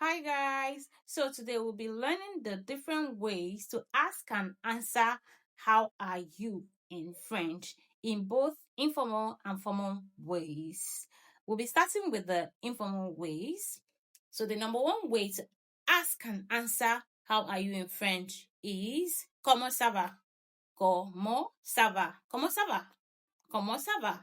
Hi guys, so today we'll be learning the different ways to ask and answer how are you in French in both informal and formal ways. We'll be starting with the informal ways. So the number one way to ask and answer how are you in French is comment ça va? Comment ça va? Comment ça va? Comment ça va?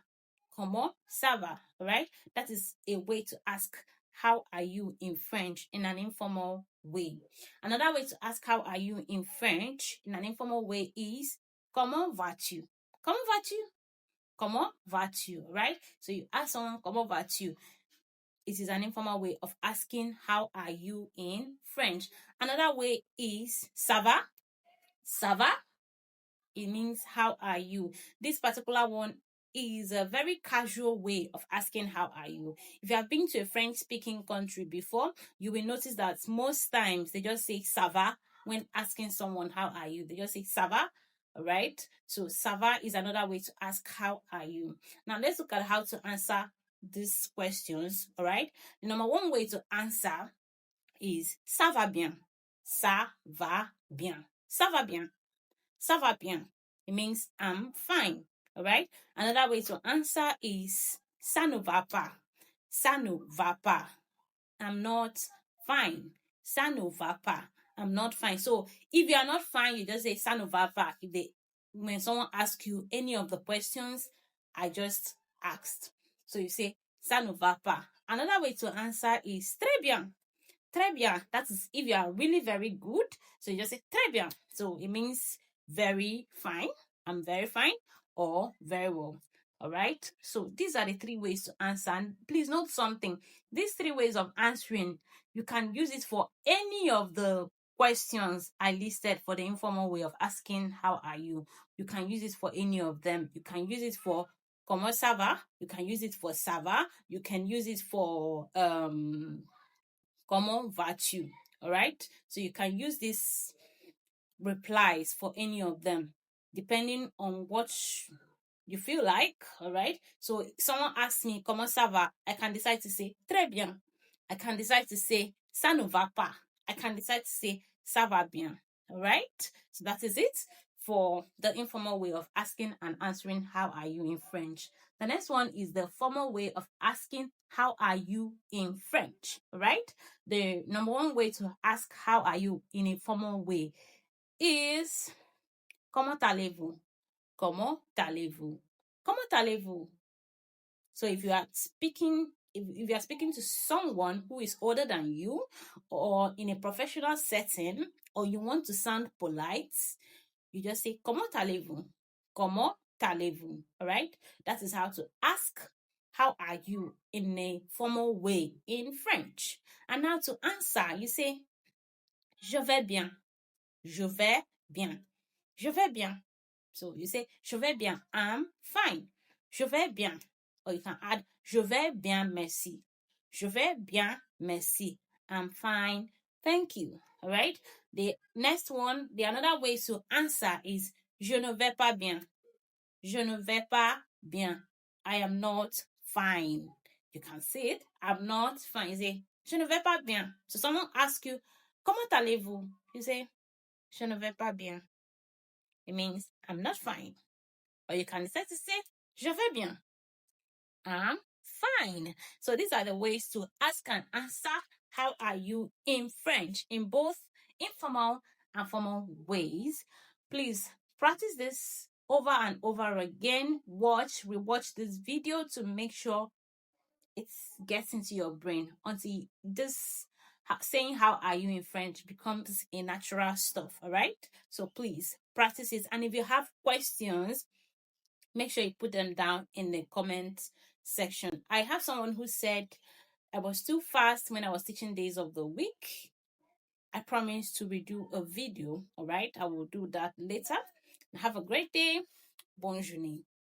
Comment ça va? Right? That is a way to ask how are you in French in an informal way. Another way to ask how are you in French in an informal way is comment vas-tu? Comment vas-tu? Comment vas-tu? Right? So you ask someone comment vas-tu? It is an informal way of asking how are you in French. Another way is ça va? Ça va? It means how are you? This particular one is a very casual way of asking how are you. If you have been to a French speaking country before, you will notice that most times they just say ça va when asking someone how are you. They just say ça va, right? So ça va is another way to ask how are you. Now let's look at how to answer these questions, all right? The number one way to answer is ça va bien. Ça va bien. Ça va bien. Ça va bien. It means I'm fine. All right. Another way to answer is ça ne va pas. Ça ne va pas. I'm not fine. Ça ne va pas. I'm not fine. So if you are not fine, you just say ça ne va pas. When someone asks you any of the questions I just asked, so you say ça ne va pas. Another way to answer is très bien. Très bien. That is if you are really very good. So you just say très bien. So it means very fine. I'm very fine or very well. All right. So these are the three ways to answer. And please note something. These three ways of answering, you can use it for any of the questions I listed for the informal way of asking how are you. You can use it for any of them. You can use it for comment ça va. You can use it for ça va. You can use it for comment vas-tu. All right. So you can use these replies for any of them depending on what you feel like. All right. So someone asks me comment ça va, I can decide to say très bien. I can decide to say ça ne va pas. I can decide to say ça va bien. All right. So that is it for the informal way of asking and answering how are you in French. The next one is the formal way of asking how are you in French. All right. The number one way to ask how are you in a formal way is comment allez-vous? Comment allez-vous? Comment allez-vous? So if you are speaking to someone who is older than you or in a professional setting or you want to sound polite, you just say comment allez-vous? Comment allez-vous? All right? That is how to ask how are you in a formal way in French. And now to answer, you say je vais bien. Je vais bien. Je vais bien. So you say, je vais bien. I'm fine. Je vais bien. Or you can add, je vais bien, merci. Je vais bien, merci. I'm fine. Thank you. All right. The next one, the another way to answer is, je ne vais pas bien. Je ne vais pas bien. I am not fine. You can say it. I'm not fine. You say, je ne vais pas bien. So someone asks you, comment allez-vous? You say, je ne vais pas bien. It means I'm not fine. Or you can decide to say, je vais bien. I'm fine. So these are the ways to ask and answer how are you in French in both informal and formal ways. Please practice this over and over again. Rewatch this video to make sure it gets into your brain until this saying how are you in French becomes a natural stuff. All right. So please practice it. And if you have questions, make sure you put them down in the comment section. I have someone who said I was too fast when I was teaching days of the week. I promise to redo a video. All right. I will do that later. Have a great day. Bonne journée.